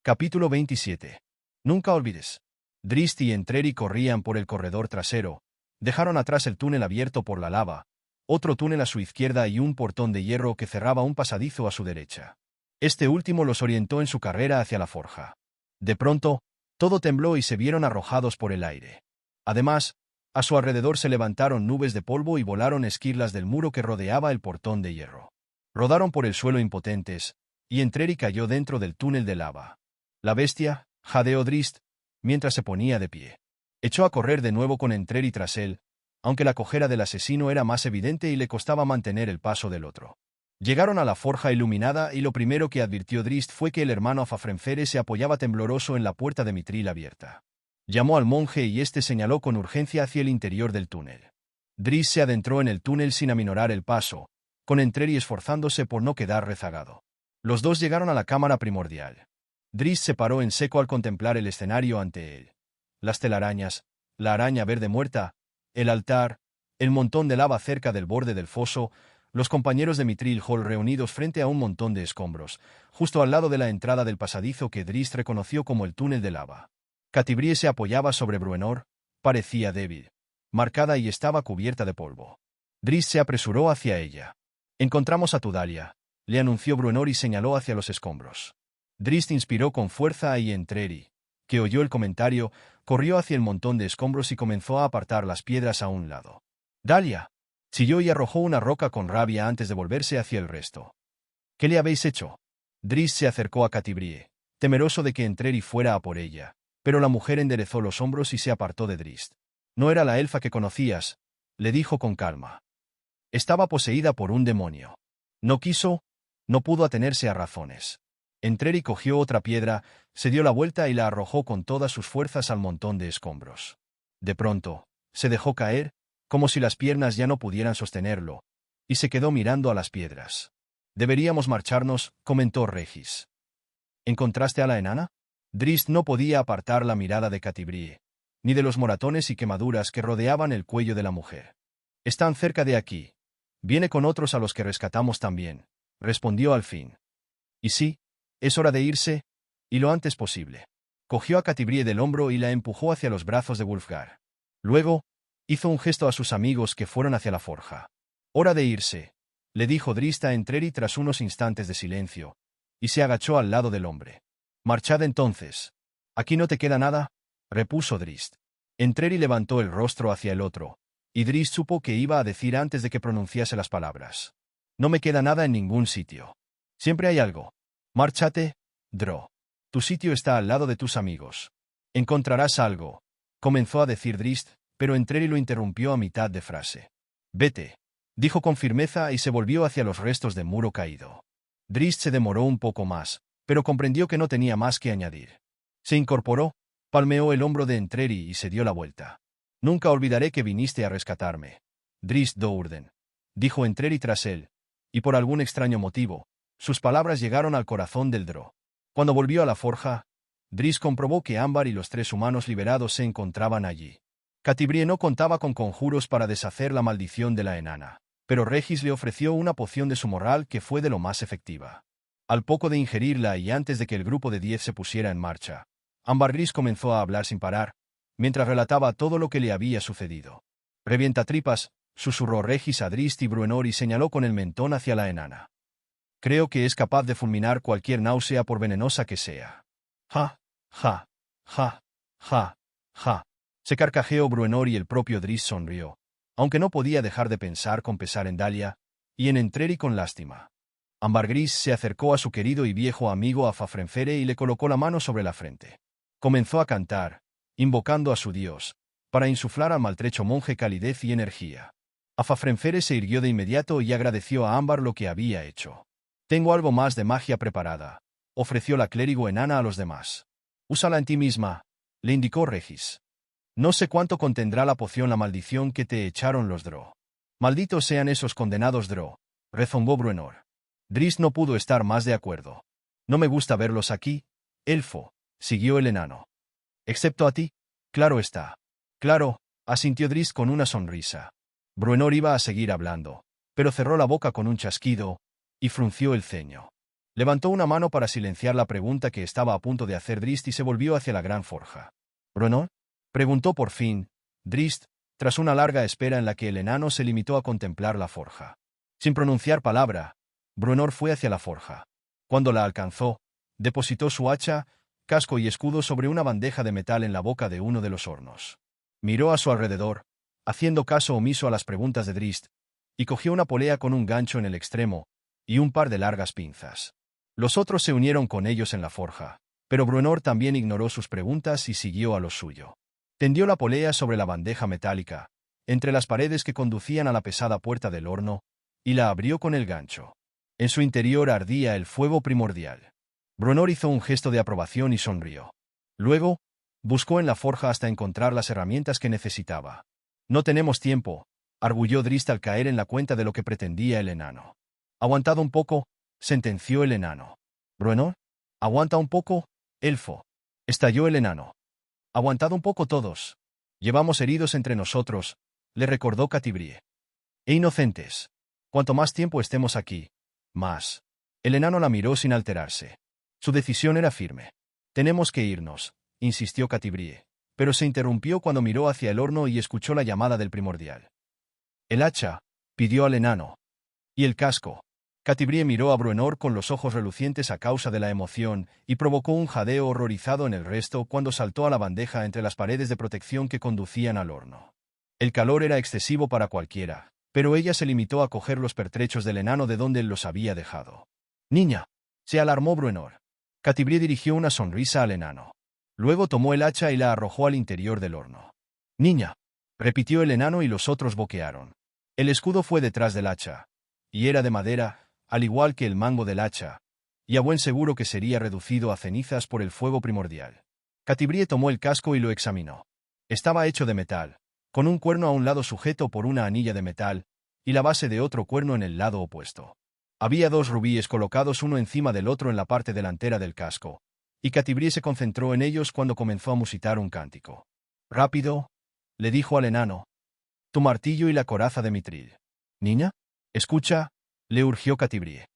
Capítulo 27. Nunca olvides. Drizzt y Entreri corrían por el corredor trasero, dejaron atrás el túnel abierto por la lava, otro túnel a su izquierda y un portón de hierro que cerraba un pasadizo a su derecha. Este último los orientó en su carrera hacia la forja. De pronto, todo tembló y se vieron arrojados por el aire. Además, a su alrededor se levantaron nubes de polvo y volaron esquirlas del muro que rodeaba el portón de hierro. Rodaron por el suelo impotentes, y Entreri cayó dentro del túnel de lava. La bestia, jadeó Drizzt, mientras se ponía de pie. Echó a correr de nuevo con Entreri tras él, aunque la cojera del asesino era más evidente y le costaba mantener el paso del otro. Llegaron a la forja iluminada y lo primero que advirtió Drizzt fue que el hermano Afafrenfere se apoyaba tembloroso en la puerta de mitril abierta. Llamó al monje y éste señaló con urgencia hacia el interior del túnel. Drizzt se adentró en el túnel sin aminorar el paso, con Entreri esforzándose por no quedar rezagado. Los dos llegaron a la cámara primordial. Drizzt se paró en seco al contemplar el escenario ante él. Las telarañas, la araña verde muerta, el altar, el montón de lava cerca del borde del foso, los compañeros de Mithril Hall reunidos frente a un montón de escombros, justo al lado de la entrada del pasadizo que Drizzt reconoció como el túnel de lava. Catibrie se apoyaba sobre Bruenor, parecía débil, marcada y estaba cubierta de polvo. Drizzt se apresuró hacia ella. «Encontramos a tu Dalia», le anunció Bruenor y señaló hacia los escombros. Drizzt inspiró con fuerza y Entreri, que oyó el comentario, corrió hacia el montón de escombros y comenzó a apartar las piedras a un lado. «Dalia», chilló y arrojó una roca con rabia antes de volverse hacia el resto. «¿Qué le habéis hecho?» Drizzt se acercó a Catibrie, temeroso de que Entreri fuera a por ella, pero la mujer enderezó los hombros y se apartó de Drizzt. «No era la elfa que conocías», le dijo con calma. «Estaba poseída por un demonio. No pudo atenerse a razones». Entreri cogió otra piedra, se dio la vuelta y la arrojó con todas sus fuerzas al montón de escombros. De pronto, se dejó caer, como si las piernas ya no pudieran sostenerlo, y se quedó mirando a las piedras. «Deberíamos marcharnos», comentó Regis. «¿Encontraste a la enana?» Drizzt no podía apartar la mirada de Catibrie, ni de los moratones y quemaduras que rodeaban el cuello de la mujer. «Están cerca de aquí. Viene con otros a los que rescatamos también», respondió al fin. «Y sí, es hora de irse, y lo antes posible». Cogió a Catibrie del hombro y la empujó hacia los brazos de Wulfgar. Luego, hizo un gesto a sus amigos que fueron hacia la forja. «Hora de irse», le dijo Drizzt a Entreri tras unos instantes de silencio, y se agachó al lado del hombre. «Marchad entonces». «¿Aquí no te queda nada?», repuso Drizzt. Entreri levantó el rostro hacia el otro, y Drizzt supo que iba a decir antes de que pronunciase las palabras. «No me queda nada en ningún sitio. Siempre hay algo. Márchate, Dro. Tu sitio está al lado de tus amigos. Encontrarás algo», comenzó a decir Drizzt, pero Entreri lo interrumpió a mitad de frase. «Vete», dijo con firmeza y se volvió hacia los restos de muro caído. Drizzt se demoró un poco más, pero comprendió que no tenía más que añadir. Se incorporó, palmeó el hombro de Entreri y se dio la vuelta. «Nunca olvidaré que viniste a rescatarme, Drizzt Do'Urden», dijo Entreri tras él, y por algún extraño motivo, sus palabras llegaron al corazón del Dro. Cuando volvió a la forja, Drizzt comprobó que Ámbar y los 3 humanos liberados se encontraban allí. Catibrie no contaba con conjuros para deshacer la maldición de la enana, pero Regis le ofreció una poción de su morral que fue de lo más efectiva. Al poco de ingerirla y antes de que el grupo de 10 se pusiera en marcha, Ambergris comenzó a hablar sin parar, mientras relataba todo lo que le había sucedido. «Revientatripas», susurró Regis a Drizzt y Bruenor y señaló con el mentón hacia la enana. «Creo que es capaz de fulminar cualquier náusea por venenosa que sea». «Ja, ja, ja, ja, ja». Se carcajeó Bruenor y el propio Drizzt sonrió, aunque no podía dejar de pensar con pesar en Dalia, y en Entreri con lástima. Ambergris se acercó a su querido y viejo amigo Afafrenfere y le colocó la mano sobre la frente. Comenzó a cantar, invocando a su dios, para insuflar al maltrecho monje calidez y energía. Afafrenfere se irguió de inmediato y agradeció a Ámbar lo que había hecho. «Tengo algo más de magia preparada», ofreció la clérigo enana a los demás. «Úsala en ti misma», le indicó Regis. «No sé cuánto contendrá la poción la maldición que te echaron los Dro». «Malditos sean esos condenados Dro», rezongó Bruenor. Drizzt no pudo estar más de acuerdo. «No me gusta verlos aquí, elfo», siguió el enano. «Excepto a ti, claro está». «Claro», asintió Drizzt con una sonrisa. Bruenor iba a seguir hablando, pero cerró la boca con un chasquido, y frunció el ceño. Levantó una mano para silenciar la pregunta que estaba a punto de hacer Drist y se volvió hacia la gran forja. —¿Bruenor? —preguntó por fin Drist, tras una larga espera en la que el enano se limitó a contemplar la forja. Sin pronunciar palabra, Bruenor fue hacia la forja. Cuando la alcanzó, depositó su hacha, casco y escudo sobre una bandeja de metal en la boca de uno de los hornos. Miró a su alrededor, haciendo caso omiso a las preguntas de Drist, y cogió una polea con un gancho en el extremo y un par de largas pinzas. Los otros se unieron con ellos en la forja, pero Bruenor también ignoró sus preguntas y siguió a lo suyo. Tendió la polea sobre la bandeja metálica, entre las paredes que conducían a la pesada puerta del horno, y la abrió con el gancho. En su interior ardía el fuego primordial. Bruenor hizo un gesto de aprobación y sonrió. Luego, buscó en la forja hasta encontrar las herramientas que necesitaba. «No tenemos tiempo», arguyó Drist al caer en la cuenta de lo que pretendía el enano. «Aguantad un poco», sentenció el enano. «¿Bruenor? Aguanta un poco, elfo», estalló el enano. «Aguantad un poco todos. Llevamos heridos entre nosotros», le recordó Catibrie. «E inocentes. Cuanto más tiempo estemos aquí, más». El enano la miró sin alterarse. Su decisión era firme. «Tenemos que irnos», insistió Catibrie, pero se interrumpió cuando miró hacia el horno y escuchó la llamada del primordial. «El hacha», pidió al enano. «¿Y el casco?». Catibrie miró a Bruenor con los ojos relucientes a causa de la emoción y provocó un jadeo horrorizado en el resto cuando saltó a la bandeja entre las paredes de protección que conducían al horno. El calor era excesivo para cualquiera, pero ella se limitó a coger los pertrechos del enano de donde él los había dejado. «Niña», se alarmó Bruenor. Catibrie dirigió una sonrisa al enano. Luego tomó el hacha y la arrojó al interior del horno. «Niña», repitió el enano y los otros boquearon. El escudo fue detrás del hacha, y era de madera, al igual que el mango del hacha, y a buen seguro que sería reducido a cenizas por el fuego primordial. Catibrie tomó el casco y lo examinó. Estaba hecho de metal, con un cuerno a un lado sujeto por una anilla de metal, y la base de otro cuerno en el lado opuesto. Había 2 rubíes colocados uno encima del otro en la parte delantera del casco, y Catibrie se concentró en ellos cuando comenzó a musitar un cántico. «Rápido», le dijo al enano. «Tu martillo y la coraza de mitril». «Niña, escucha», le urgió Catibrie.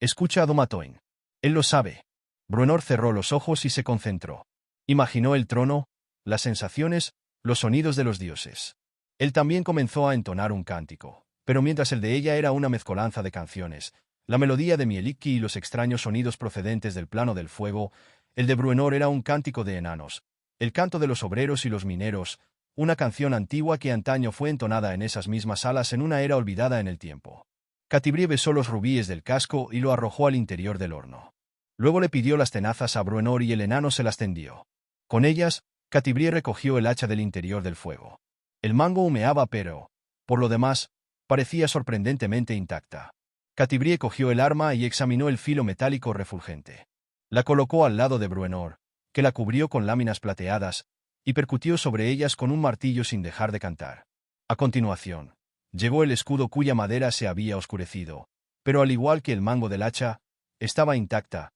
«Escucha a Domatoin. Él lo sabe». Bruenor cerró los ojos y se concentró. Imaginó el trono, las sensaciones, los sonidos de los dioses. Él también comenzó a entonar un cántico, pero mientras el de ella era una mezcolanza de canciones, la melodía de Mielikki y los extraños sonidos procedentes del plano del fuego, el de Bruenor era un cántico de enanos, el canto de los obreros y los mineros, una canción antigua que antaño fue entonada en esas mismas salas en una era olvidada en el tiempo. Catibrie besó los rubíes del casco y lo arrojó al interior del horno. Luego le pidió las tenazas a Bruenor y el enano se las tendió. Con ellas, Catibrie recogió el hacha del interior del fuego. El mango humeaba pero, por lo demás, parecía sorprendentemente intacta. Catibrie cogió el arma y examinó el filo metálico refulgente. La colocó al lado de Bruenor, que la cubrió con láminas plateadas, y percutió sobre ellas con un martillo sin dejar de cantar. A continuación, llevó el escudo cuya madera se había oscurecido, pero al igual que el mango del hacha, estaba intacta,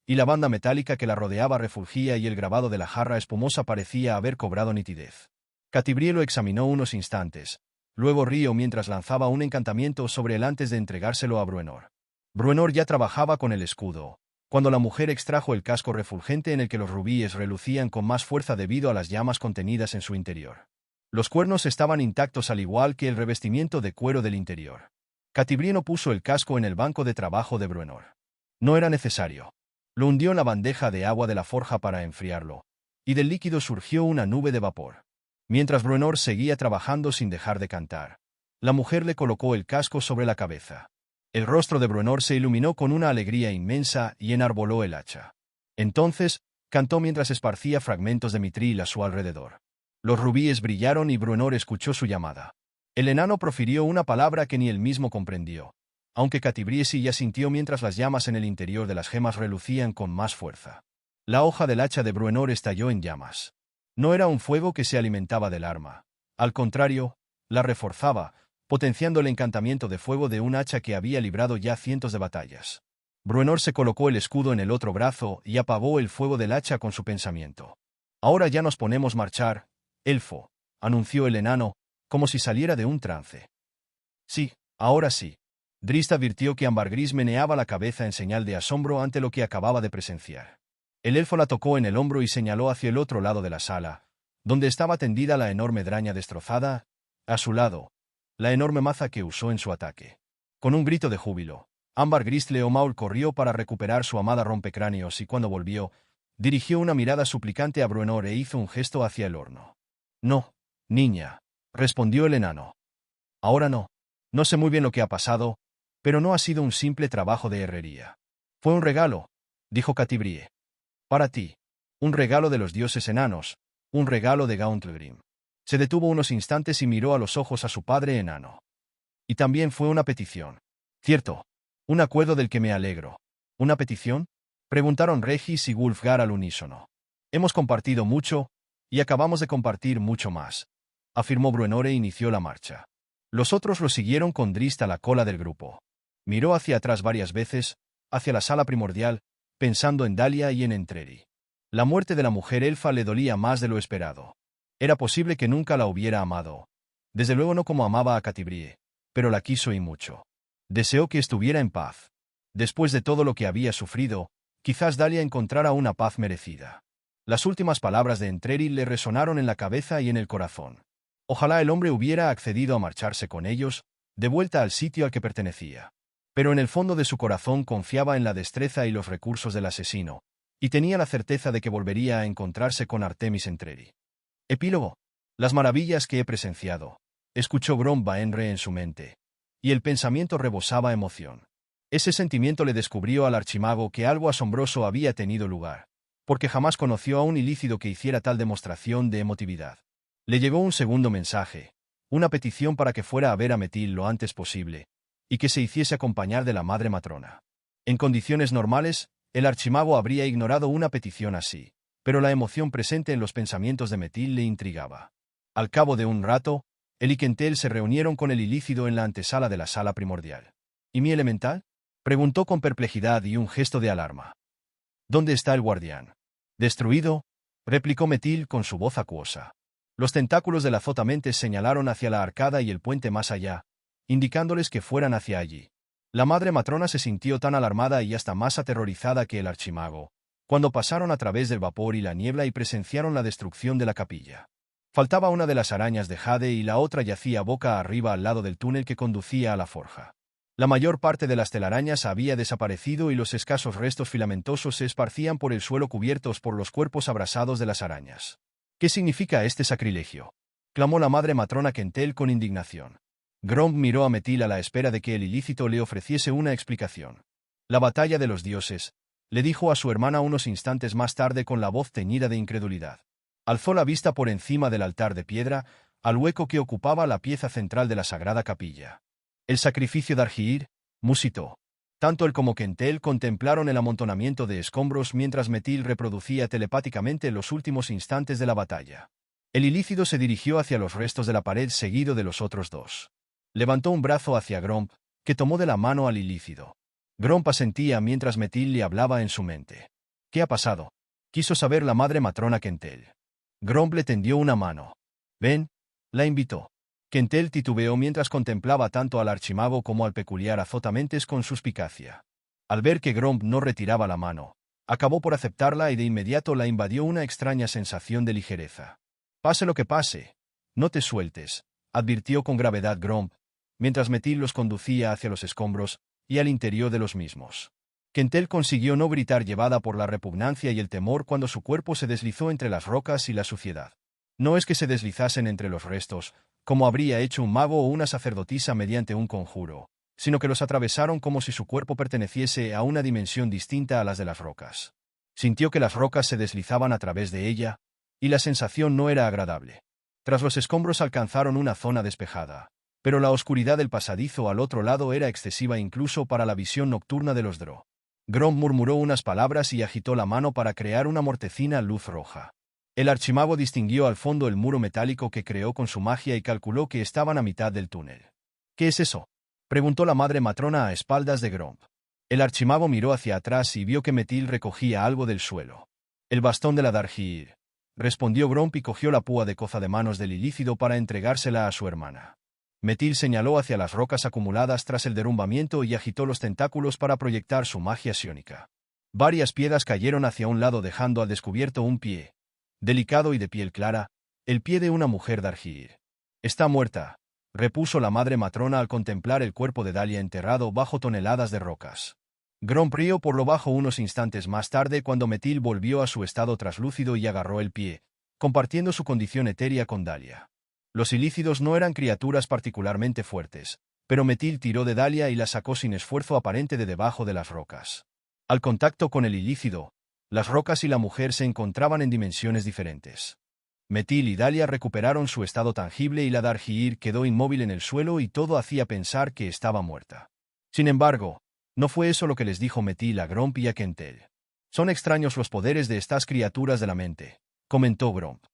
y la banda metálica que la rodeaba refulgía y el grabado de la jarra espumosa parecía haber cobrado nitidez. Catibrie lo examinó unos instantes, luego rió mientras lanzaba un encantamiento sobre él antes de entregárselo a Bruenor. Bruenor ya trabajaba con el escudo, cuando la mujer extrajo el casco refulgente en el que los rubíes relucían con más fuerza debido a las llamas contenidas en su interior. Los cuernos estaban intactos al igual que el revestimiento de cuero del interior. Catibrie no puso el casco en el banco de trabajo de Bruenor. No era necesario. Lo hundió en la bandeja de agua de la forja para enfriarlo, y del líquido surgió una nube de vapor. Mientras Bruenor seguía trabajando sin dejar de cantar, la mujer le colocó el casco sobre la cabeza. El rostro de Bruenor se iluminó con una alegría inmensa y enarboló el hacha. Entonces, cantó mientras esparcía fragmentos de mitril a su alrededor. Los rubíes brillaron y Bruenor escuchó su llamada. El enano profirió una palabra que ni él mismo comprendió, aunque Catibrie sí ya sintió mientras las llamas en el interior de las gemas relucían con más fuerza. La hoja del hacha de Bruenor estalló en llamas. No era un fuego que se alimentaba del arma. Al contrario, la reforzaba, potenciando el encantamiento de fuego de un hacha que había librado ya cientos de batallas. Bruenor se colocó el escudo en el otro brazo y apagó el fuego del hacha con su pensamiento. «Ahora ya nos ponemos a marchar, elfo», anunció el enano, como si saliera de un trance. «Sí, ahora sí», Drist advirtió que Ambergris meneaba la cabeza en señal de asombro ante lo que acababa de presenciar. El elfo la tocó en el hombro y señaló hacia el otro lado de la sala, donde estaba tendida la enorme draña destrozada, a su lado, la enorme maza que usó en su ataque. Con un grito de júbilo, Ambergris Leomaul corrió para recuperar su amada rompecráneos y cuando volvió, dirigió una mirada suplicante a Bruenor e hizo un gesto hacia el horno. «No, niña», respondió el enano. «Ahora no. No sé muy bien lo que ha pasado, pero no ha sido un simple trabajo de herrería. Fue un regalo», dijo Catibrie. «Para ti. Un regalo de los dioses enanos, un regalo de Gauntlegrim». Se detuvo unos instantes y miró a los ojos a su padre enano. «Y también fue una petición». «Cierto. Un acuerdo del que me alegro». «¿Una petición?», preguntaron Regis y Wulfgar al unísono. «Hemos compartido mucho, y acabamos de compartir mucho más», afirmó Bruenor e inició la marcha. Los otros lo siguieron con Drist a la cola del grupo. Miró hacia atrás varias veces, hacia la sala primordial, pensando en Dahlia y en Entreri. La muerte de la mujer elfa le dolía más de lo esperado. Era posible que nunca la hubiera amado. Desde luego no como amaba a Catibrie, pero la quiso y mucho. Deseó que estuviera en paz. Después de todo lo que había sufrido, quizás Dahlia encontrara una paz merecida. Las últimas palabras de Entreri le resonaron en la cabeza y en el corazón. Ojalá el hombre hubiera accedido a marcharse con ellos, de vuelta al sitio al que pertenecía. Pero en el fondo de su corazón confiaba en la destreza y los recursos del asesino, y tenía la certeza de que volvería a encontrarse con Artemis Entreri. Epílogo. Las maravillas que he presenciado. Escuchó Grom Baenre en su mente. Y el pensamiento rebosaba emoción. Ese sentimiento le descubrió al archimago que algo asombroso había tenido lugar, porque jamás conoció a un ilícido que hiciera tal demostración de emotividad. Le llegó un segundo mensaje, una petición para que fuera a ver a Metil lo antes posible, y que se hiciese acompañar de la madre matrona. En condiciones normales, el archimago habría ignorado una petición así, pero la emoción presente en los pensamientos de Metil le intrigaba. Al cabo de un rato, él y Kentel se reunieron con el ilícido en la antesala de la sala primordial. ¿Y mi elemental?, preguntó con perplejidad y un gesto de alarma. ¿Dónde está el guardián? Destruido, replicó Metil con su voz acuosa. Los tentáculos de la Zotamentes señalaron hacia la arcada y el puente más allá, indicándoles que fueran hacia allí. La madre matrona se sintió tan alarmada y hasta más aterrorizada que el archimago, cuando pasaron a través del vapor y la niebla y presenciaron la destrucción de la capilla. Faltaba una de las arañas de jade y la otra yacía boca arriba al lado del túnel que conducía a la forja. La mayor parte de las telarañas había desaparecido y los escasos restos filamentosos se esparcían por el suelo cubiertos por los cuerpos abrasados de las arañas. «¿Qué significa este sacrilegio?», clamó la madre matrona Kentel con indignación. Grom miró a Metil a la espera de que el ilícito le ofreciese una explicación. «La batalla de los dioses», le dijo a su hermana unos instantes más tarde con la voz teñida de incredulidad. Alzó la vista por encima del altar de piedra, al hueco que ocupaba la pieza central de la sagrada capilla. «El sacrificio de Argiir», musitó. Tanto él como Kentel contemplaron el amontonamiento de escombros mientras Metil reproducía telepáticamente los últimos instantes de la batalla. El ilícido se dirigió hacia los restos de la pared seguido de los otros dos. Levantó un brazo hacia Gromp, que tomó de la mano al ilícido. Gromp asentía mientras Metil le hablaba en su mente. «¿Qué ha pasado?», quiso saber la madre matrona Kentel. Gromp le tendió una mano. «Ven», la invitó. Kentel titubeó mientras contemplaba tanto al archimago como al peculiar Azotamentes con suspicacia. Al ver que Gromp no retiraba la mano, acabó por aceptarla y de inmediato la invadió una extraña sensación de ligereza. «Pase lo que pase, no te sueltes», advirtió con gravedad Gromp, mientras Metil los conducía hacia los escombros y al interior de los mismos. Kentel consiguió no gritar llevada por la repugnancia y el temor cuando su cuerpo se deslizó entre las rocas y la suciedad. No es que se deslizasen entre los restos, como habría hecho un mago o una sacerdotisa mediante un conjuro, sino que los atravesaron como si su cuerpo perteneciese a una dimensión distinta a las de las rocas. Sintió que las rocas se deslizaban a través de ella, y la sensación no era agradable. Tras los escombros alcanzaron una zona despejada, pero la oscuridad del pasadizo al otro lado era excesiva incluso para la visión nocturna de los Drow. Grom murmuró unas palabras y agitó la mano para crear una mortecina luz roja. El archimago distinguió al fondo el muro metálico que creó con su magia y calculó que estaban a mitad del túnel. «¿Qué es eso?», preguntó la madre matrona a espaldas de Gromp. El archimago miró hacia atrás y vio que Metil recogía algo del suelo. «El bastón de la Dargir», respondió Gromp y cogió la púa de coza de manos del ilícido para entregársela a su hermana. Metil señaló hacia las rocas acumuladas tras el derrumbamiento y agitó los tentáculos para proyectar su magia psiónica. Varias piedras cayeron hacia un lado dejando al descubierto un pie, delicado y de piel clara, el pie de una mujer Dargir. «Está muerta», repuso la madre matrona al contemplar el cuerpo de Dalia enterrado bajo toneladas de rocas. Grom rió por lo bajo unos instantes más tarde cuando Metil volvió a su estado traslúcido y agarró el pie, compartiendo su condición etérea con Dalia. Los ilícidos no eran criaturas particularmente fuertes, pero Metil tiró de Dalia y la sacó sin esfuerzo aparente de debajo de las rocas. Al contacto con el ilícido, las rocas y la mujer se encontraban en dimensiones diferentes. Metil y Dalia recuperaron su estado tangible y la Dargir quedó inmóvil en el suelo y todo hacía pensar que estaba muerta. Sin embargo, no fue eso lo que les dijo Metil a Gromp y a Kentel. «Son extraños los poderes de estas criaturas de la mente», comentó Gromp.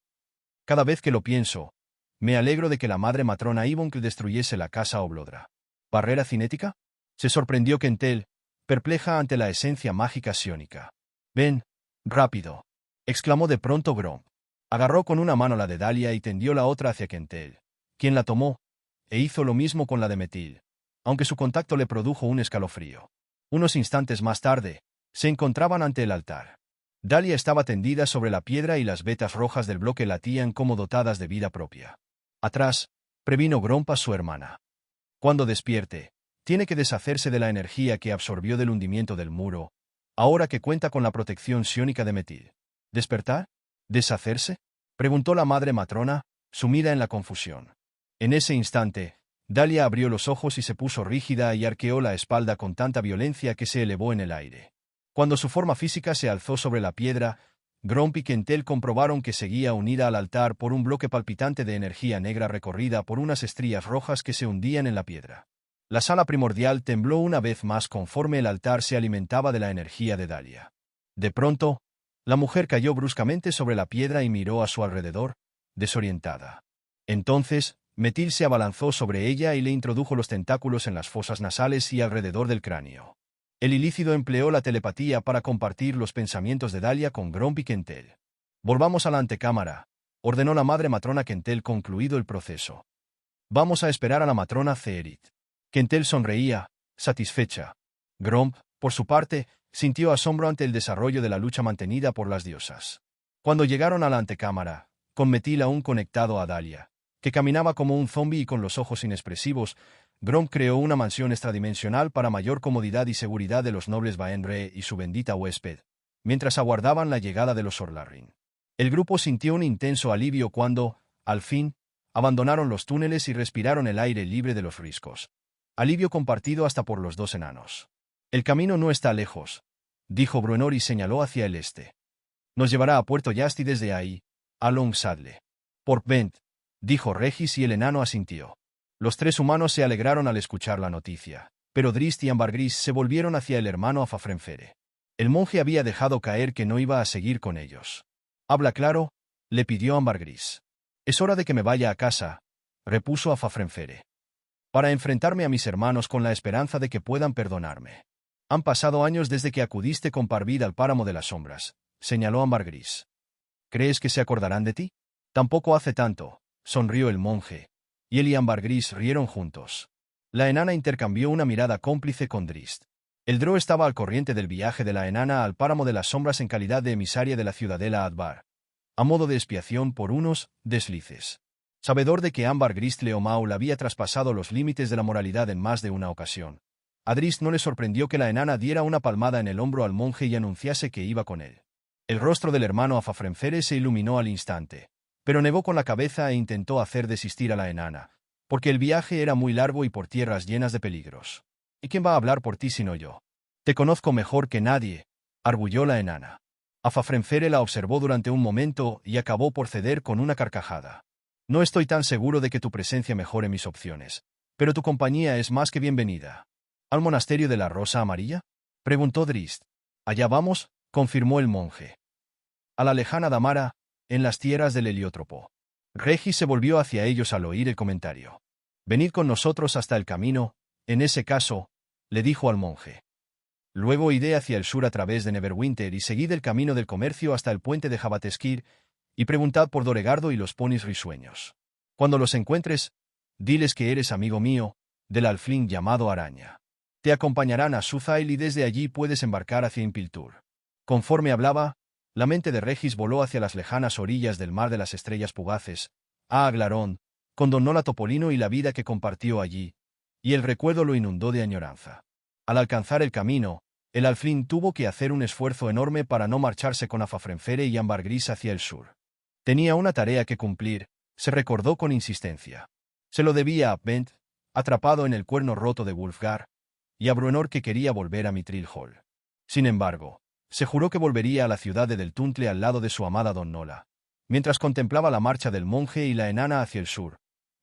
«Cada vez que lo pienso, me alegro de que la madre matrona Yvonne destruyese la casa Oblodra». «¿Barrera cinética?», se sorprendió Kentel, perpleja ante la esencia mágica psiónica. «Ven, rápido», exclamó de pronto Gromp. Agarró con una mano la de Dalia y tendió la otra hacia Kentel, quien la tomó, e hizo lo mismo con la de Metil, aunque su contacto le produjo un escalofrío. Unos instantes más tarde, se encontraban ante el altar. Dalia estaba tendida sobre la piedra y las vetas rojas del bloque latían como dotadas de vida propia. Atrás, previno Gromp a su hermana. Cuando despierte, tiene que deshacerse de la energía que absorbió del hundimiento del muro, ahora que cuenta con la protección psiónica de Metil. ¿Despertar? ¿Deshacerse?, preguntó la madre matrona, sumida en la confusión. En ese instante, Dalia abrió los ojos y se puso rígida y arqueó la espalda con tanta violencia que se elevó en el aire. Cuando su forma física se alzó sobre la piedra, Gromp y Kentel comprobaron que seguía unida al altar por un bloque palpitante de energía negra recorrida por unas estrías rojas que se hundían en la piedra. La sala primordial tembló una vez más conforme el altar se alimentaba de la energía de Dalia. De pronto, la mujer cayó bruscamente sobre la piedra y miró a su alrededor, desorientada. Entonces, Metil se abalanzó sobre ella y le introdujo los tentáculos en las fosas nasales y alrededor del cráneo. El ilícido empleó la telepatía para compartir los pensamientos de Dalia con Gromp y Kentel. «Volvamos a la antecámara», ordenó la madre matrona Kentel concluido el proceso. «Vamos a esperar a la matrona Zeerit». Kentel sonreía, satisfecha. Gromp, por su parte, sintió asombro ante el desarrollo de la lucha mantenida por las diosas. Cuando llegaron a la antecámara, con Metil aún conectado a Dalia, que caminaba como un zombi y con los ojos inexpresivos, Gromp creó una mansión extradimensional para mayor comodidad y seguridad de los nobles Baenre y su bendita huésped, mientras aguardaban la llegada de los Orlarrin. El grupo sintió un intenso alivio cuando, al fin, abandonaron los túneles y respiraron el aire libre de los riscos. Alivio compartido hasta por los dos enanos. «El camino no está lejos», dijo Bruenor y señaló hacia el este. «Nos llevará a Puerto Yast y desde ahí, a Longsadle». «Por Bent», dijo Regis y el enano asintió. Los tres humanos se alegraron al escuchar la noticia, pero Drist y Ambargris se volvieron hacia el hermano Afafrenfere. El monje había dejado caer que no iba a seguir con ellos. «Habla claro», le pidió Ambargris. «Es hora de que me vaya a casa», repuso Afafrenfere. «Para enfrentarme a mis hermanos con la esperanza de que puedan perdonarme». «Han pasado años desde que acudiste con Parvid al páramo de las sombras», señaló Ambargris. «¿Crees que se acordarán de ti?» «Tampoco hace tanto», sonrió el monje, y él y Ambargris rieron juntos. La enana intercambió una mirada cómplice con Drist. El Drow estaba al corriente del viaje de la enana al páramo de las sombras en calidad de emisaria de la ciudadela Advar, a modo de expiación por unos deslices. Sabedor de que Ambargris Leomaul había traspasado los límites de la moralidad en más de una ocasión, a Drist no le sorprendió que la enana diera una palmada en el hombro al monje y anunciase que iba con él. El rostro del hermano Afafrenfere se iluminó al instante, pero negó con la cabeza e intentó hacer desistir a la enana, porque el viaje era muy largo y por tierras llenas de peligros. «¿Y quién va a hablar por ti sino yo? Te conozco mejor que nadie», arguyó la enana. Afafrenfere la observó durante un momento y acabó por ceder con una carcajada. «No estoy tan seguro de que tu presencia mejore mis opciones, pero tu compañía es más que bienvenida». «¿Al monasterio de la Rosa Amarilla?», preguntó Drist. «Allá vamos», confirmó el monje. «A la lejana Damara, en las tierras del heliótropo». Regis se volvió hacia ellos al oír el comentario. «Venid con nosotros hasta el camino, en ese caso», le dijo al monje. «Luego iré hacia el sur a través de Neverwinter y seguid el camino del comercio hasta el puente de Jabateskir, y preguntad por Doregardo y los ponis risueños. Cuando los encuentres, Diles que eres amigo mío, del alfling llamado Araña. Te acompañarán a Suzail y desde allí puedes embarcar hacia Impiltur. Conforme hablaba, la mente de Regis voló hacia las lejanas orillas del mar de las estrellas fugaces, a Aglarón, con don Nola Topolino y la vida que compartió allí, y el recuerdo lo inundó de añoranza. Al alcanzar el camino, el alfling tuvo que hacer un esfuerzo enorme para no marcharse con Afafrenfere y Ámbar Gris hacia el sur. Tenía una tarea que cumplir, se recordó con insistencia. Se lo debía a Bent, atrapado en el cuerno roto de Wulfgar, y a Bruenor que quería volver a Mithril Hall. Sin embargo, se juró que volvería a la ciudad de Del Tuntle al lado de su amada don Nola, mientras contemplaba la marcha del monje y la enana hacia el sur,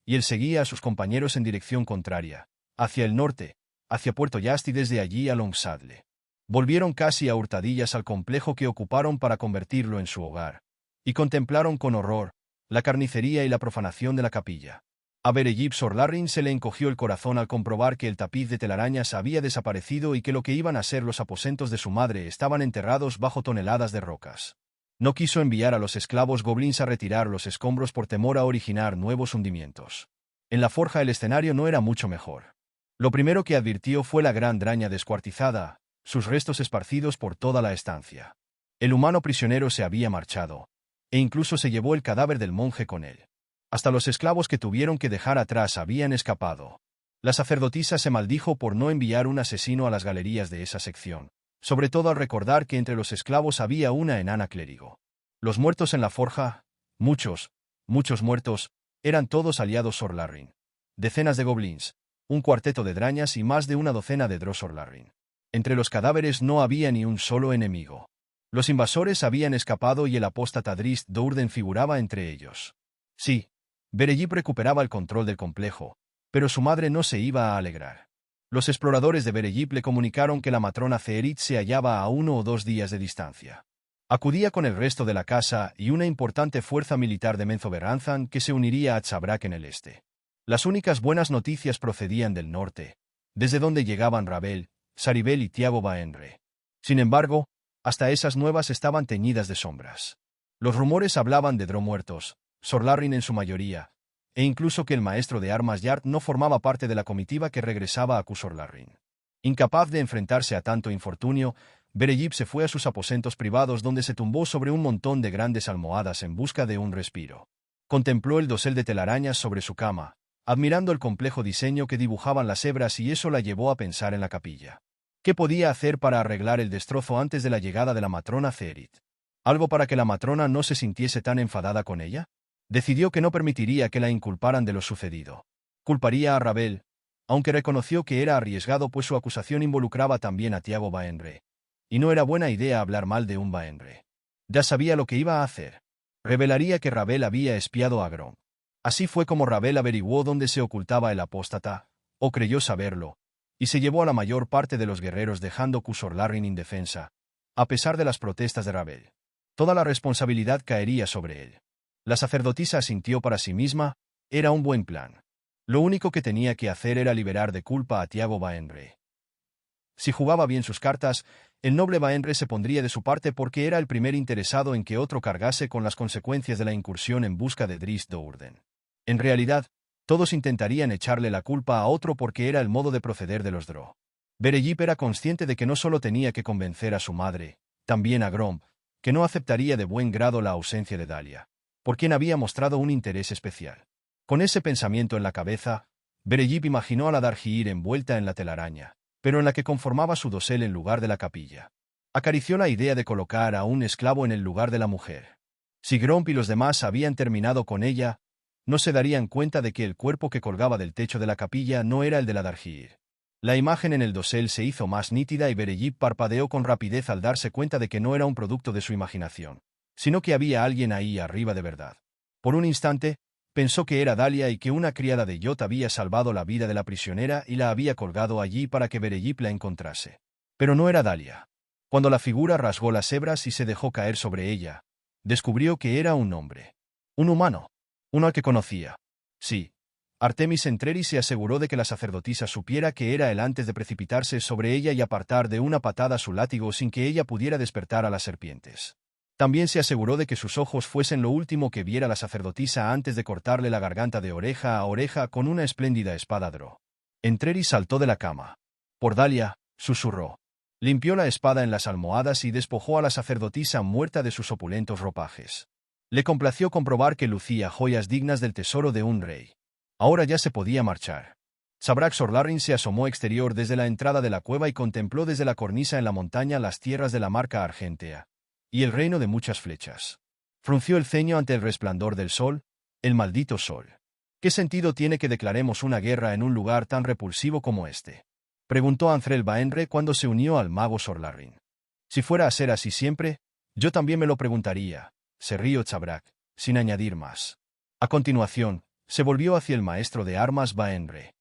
y él seguía a sus compañeros en dirección contraria, hacia el norte, hacia Puerto Yast y desde allí a Longsadle. Volvieron casi a hurtadillas al complejo que ocuparon para convertirlo en su hogar, y contemplaron con horror la carnicería y la profanación de la capilla. A Berejip Sorlarrin se le encogió el corazón al comprobar que el tapiz de telarañas había desaparecido y que lo que iban a ser los aposentos de su madre estaban enterrados bajo toneladas de rocas. No quiso enviar a los esclavos goblins a retirar los escombros por temor a originar nuevos hundimientos. En la forja el escenario no era mucho mejor. Lo primero que advirtió fue la gran draña descuartizada, sus restos esparcidos por toda la estancia. El humano prisionero se había marchado, e incluso se llevó el cadáver del monje con él. Hasta los esclavos que tuvieron que dejar atrás habían escapado. La sacerdotisa se maldijo por no enviar un asesino a las galerías de esa sección, sobre todo al recordar que entre los esclavos había una enana clérigo. Los muertos en la forja, muchos muertos, eran todos aliados Sorlarrin. Decenas de goblins, un cuarteto de drañas y más de una docena de Drow Sorlarrin. Entre los cadáveres no había ni un solo enemigo. Los invasores habían escapado y el apóstata Drist Dourden figuraba entre ellos. Sí, Berejip recuperaba el control del complejo, pero su madre no se iba a alegrar. Los exploradores de Berejip le comunicaron que la matrona Ceerit se hallaba a 1 o 2 días de distancia. Acudía con el resto de la casa y una importante fuerza militar de Menzoberranzan que se uniría a Zabrak en el este. Las únicas buenas noticias procedían del norte, desde donde llegaban Rabel, Saribel y Tiago Baenre. Sin embargo, hasta esas nuevas estaban teñidas de sombras. Los rumores hablaban de Drow muertos, Sorlarrin en su mayoría, e incluso que el maestro de armas Yard no formaba parte de la comitiva que regresaba a Sorlarrin. Incapaz de enfrentarse a tanto infortunio, Berejip se fue a sus aposentos privados donde se tumbó sobre un montón de grandes almohadas en busca de un respiro. Contempló el dosel de telarañas sobre su cama, admirando el complejo diseño que dibujaban las hebras y eso la llevó a pensar en la capilla. ¿Qué podía hacer para arreglar el destrozo antes de la llegada de la matrona Ceerit? ¿Algo para que la matrona no se sintiese tan enfadada con ella? Decidió que no permitiría que la inculparan de lo sucedido. Culparía a Rabel, aunque reconoció que era arriesgado pues su acusación involucraba también a Tiago Baenre. Y no era buena idea hablar mal de un Baenre. Ya sabía lo que iba a hacer. Revelaría que Rabel había espiado a Grom. Así fue como Rabel averiguó dónde se ocultaba el apóstata, o creyó saberlo, y se llevó a la mayor parte de los guerreros dejando Sorlarrin indefensa, a pesar de las protestas de Rabel. Toda la responsabilidad caería sobre él. La sacerdotisa asintió para sí misma, era un buen plan. Lo único que tenía que hacer era liberar de culpa a Tiago Baenre. Si jugaba bien sus cartas, el noble Baenre se pondría de su parte porque era el primer interesado en que otro cargase con las consecuencias de la incursión en busca de Drist Dourden. En realidad, todos intentarían echarle la culpa a otro porque era el modo de proceder de los Drow. Berejip era consciente de que no solo tenía que convencer a su madre, también a Grom, que no aceptaría de buen grado la ausencia de Dahlia, por quien había mostrado un interés especial. Con ese pensamiento en la cabeza, Berejip imaginó a la Dargiir envuelta en la telaraña, pero en la que conformaba su dosel en lugar de la capilla. Acarició la idea de colocar a un esclavo en el lugar de la mujer. Si Gromp y los demás habían terminado con ella, no se darían cuenta de que el cuerpo que colgaba del techo de la capilla no era el de la Dargiir. La imagen en el dosel se hizo más nítida y Berejip parpadeó con rapidez al darse cuenta de que no era un producto de su imaginación, sino que había alguien ahí arriba de verdad. Por un instante, pensó que era Dahlia y que una criada de Yot había salvado la vida de la prisionera y la había colgado allí para que Berejip la encontrase. Pero no era Dahlia. Cuando la figura rasgó las hebras y se dejó caer sobre ella, descubrió que era un hombre. Un humano. Uno al que conocía. Sí. Artemis Entreri se aseguró de que la sacerdotisa supiera que era él antes de precipitarse sobre ella y apartar de una patada su látigo sin que ella pudiera despertar a las serpientes. También se aseguró de que sus ojos fuesen lo último que viera la sacerdotisa antes de cortarle la garganta de oreja a oreja con una espléndida espada Dró. Entreri saltó de la cama. Por Dalia, susurró. Limpió la espada en las almohadas y despojó a la sacerdotisa muerta de sus opulentos ropajes. Le complació comprobar que lucía joyas dignas del tesoro de un rey. Ahora ya se podía marchar. Sabrak Sorlarrin se asomó exterior desde la entrada de la cueva y contempló desde la cornisa en la montaña las tierras de la marca Argentea y el reino de muchas flechas. Frunció el ceño ante el resplandor del sol, el maldito sol. ¿Qué sentido tiene que declaremos una guerra en un lugar tan repulsivo como este? Preguntó Ancrel Baenre cuando se unió al mago Sorlarrin. Si fuera a ser así siempre, yo también me lo preguntaría, se rió Sabrak, sin añadir más. A continuación, se volvió hacia el maestro de armas Baenre.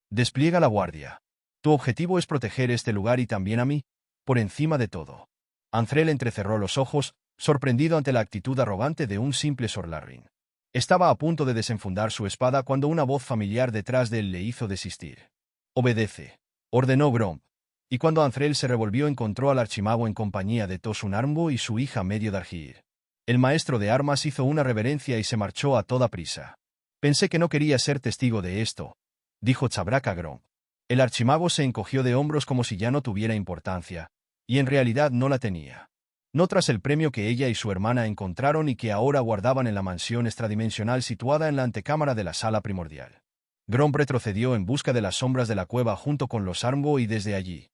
Despliega la guardia. Tu objetivo es proteger este lugar y también a mí, por encima de todo. Ancrel entrecerró los ojos, sorprendido ante la actitud arrogante de un simple Sorlarrin. Estaba a punto de desenfundar su espada cuando una voz familiar detrás de él le hizo desistir. «Obedece», ordenó Gromp, y cuando Ancrel se revolvió encontró al archimago en compañía de Tosun Armbo y su hija Medio Dargir. El maestro de armas hizo una reverencia y se marchó a toda prisa. «Pensé que no quería ser testigo de esto», dijo Sabrak a Gromp. El archimago se encogió de hombros como si ya no tuviera importancia, y en realidad no la tenía. No tras el premio que ella y su hermana encontraron y que ahora guardaban en la mansión extradimensional situada en la antecámara de la sala primordial. Gromp retrocedió en busca de las sombras de la cueva junto con los Armbo y desde allí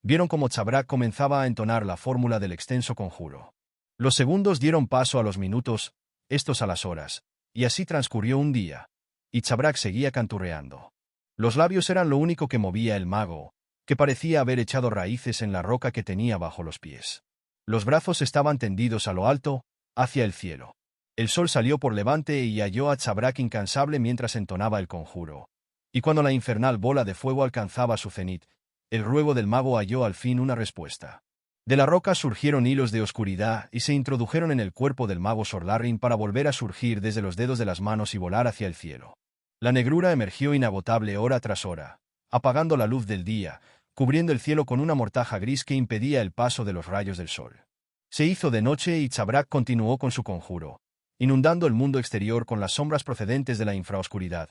vieron cómo Sabrak comenzaba a entonar la fórmula del extenso conjuro. Los segundos dieron paso a los minutos, estos a las horas, y así transcurrió un día, y Sabrak seguía canturreando. Los labios eran lo único que movía el mago, que parecía haber echado raíces en la roca que tenía bajo los pies. Los brazos estaban tendidos a lo alto, hacia el cielo. El sol salió por levante y halló a Sabrak incansable mientras entonaba el conjuro. Y cuando la infernal bola de fuego alcanzaba su cenit, el ruego del mago halló al fin una respuesta. De la roca surgieron hilos de oscuridad y se introdujeron en el cuerpo del mago Sorlarrin para volver a surgir desde los dedos de las manos y volar hacia el cielo. La negrura emergió inagotable hora tras hora, apagando la luz del día, cubriendo el cielo con una mortaja gris que impedía el paso de los rayos del sol. Se hizo de noche y Sabrak continuó con su conjuro, inundando el mundo exterior con las sombras procedentes de la infraoscuridad,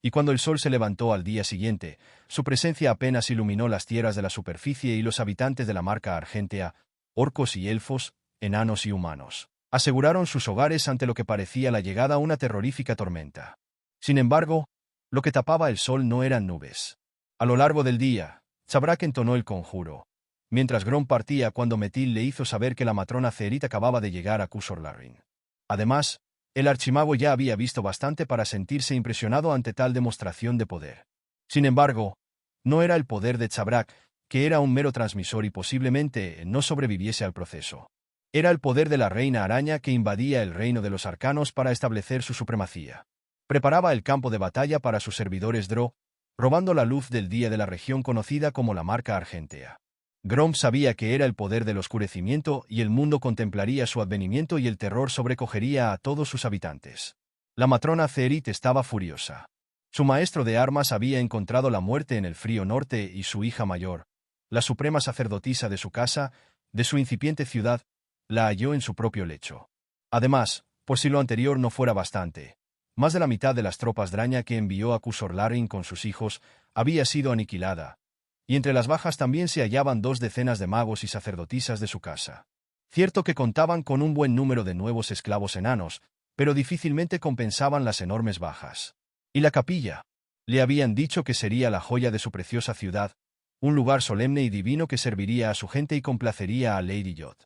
y cuando el sol se levantó al día siguiente, su presencia apenas iluminó las tierras de la superficie y los habitantes de la marca Argentea, orcos y elfos, enanos y humanos, aseguraron sus hogares ante lo que parecía la llegada a una terrorífica tormenta. Sin embargo, lo que tapaba el sol no eran nubes. A lo largo del día, Sabrak entonó el conjuro, mientras Gromp partía cuando Metil le hizo saber que la matrona Cerit acababa de llegar a Sorlarrin. Además, el archimago ya había visto bastante para sentirse impresionado ante tal demostración de poder. Sin embargo, no era el poder de Sabrak, que era un mero transmisor y posiblemente no sobreviviese al proceso. Era el poder de la reina araña que invadía el reino de los arcanos para establecer su supremacía. Preparaba el campo de batalla para sus servidores Dró, robando la luz del día de la región conocida como la marca Argentea. Gromp sabía que era el poder del oscurecimiento y el mundo contemplaría su advenimiento y el terror sobrecogería a todos sus habitantes. La matrona Cerit estaba furiosa. Su maestro de armas había encontrado la muerte en el frío norte y su hija mayor, la suprema sacerdotisa de su casa, de su incipiente ciudad, la halló en su propio lecho. Además, por si lo anterior no fuera bastante, más de la mitad de las tropas Draña que envió a Sorlarrin con sus hijos había sido aniquilada, y entre las bajas también se hallaban 2 decenas de magos y sacerdotisas de su casa. Cierto que contaban con un buen número de nuevos esclavos enanos, pero difícilmente compensaban las enormes bajas. ¿Y la capilla? Le habían dicho que sería la joya de su preciosa ciudad, un lugar solemne y divino que serviría a su gente y complacería a Lady Yod.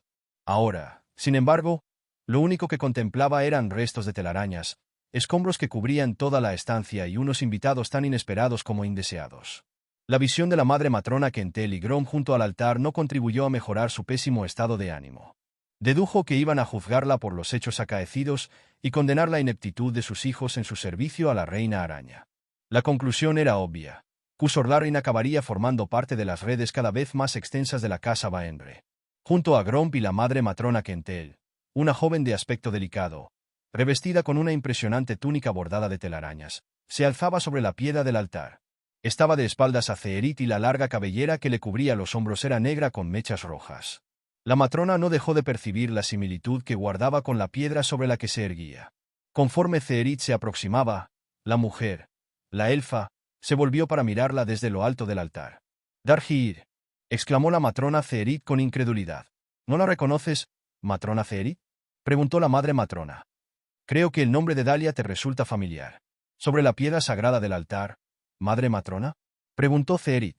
Ahora, sin embargo, lo único que contemplaba eran restos de telarañas, escombros que cubrían toda la estancia y unos invitados tan inesperados como indeseados. La visión de la madre matrona Kentel y Gromp junto al altar no contribuyó a mejorar su pésimo estado de ánimo. Dedujo que iban a juzgarla por los hechos acaecidos y condenar la ineptitud de sus hijos en su servicio a la reina araña. La conclusión era obvia. Sorlarrin acabaría formando parte de las redes cada vez más extensas de la casa Baenre. Junto a Gromp y la madre matrona Kentel, una joven de aspecto delicado, revestida con una impresionante túnica bordada de telarañas, se alzaba sobre la piedra del altar. Estaba de espaldas a Cerit y la larga cabellera que le cubría los hombros era negra con mechas rojas. La matrona no dejó de percibir la similitud que guardaba con la piedra sobre la que se erguía. Conforme Zeherit se aproximaba, la mujer, la elfa, se volvió para mirarla desde lo alto del altar. «Dargir», exclamó la matrona Zeherit con incredulidad. «¿No la reconoces, matrona Zeherit?», preguntó la madre matrona. «Creo que el nombre de Dalia te resulta familiar. ¿Sobre la piedra sagrada del altar, madre matrona?», preguntó Zeherit.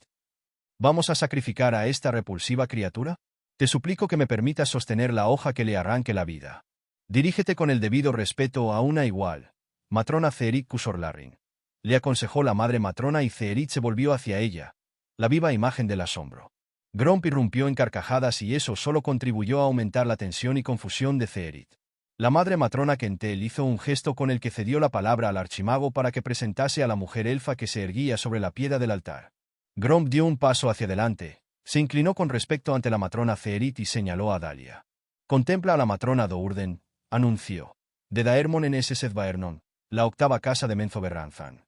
«¿Vamos a sacrificar a esta repulsiva criatura? Te suplico que me permitas sostener la hoja que le arranque la vida. Dirígete con el debido respeto a una igual, matrona Zeherit Kusorlarrin», le aconsejó la madre matrona y Zeherit se volvió hacia ella, la viva imagen del asombro. Gromp irrumpió en carcajadas y eso solo contribuyó a aumentar la tensión y confusión de Zeherit. La madre matrona Kentel hizo un gesto con el que cedió la palabra al archimago para que presentase a la mujer elfa que se erguía sobre la piedra del altar. Gromp dio un paso hacia adelante, se inclinó con respeto ante la matrona Zeherit y señaló a Dalia. «Contempla a la matrona Dourden», anunció. «De Daermon en Essedvaernon, la octava casa de Menzoberranzan.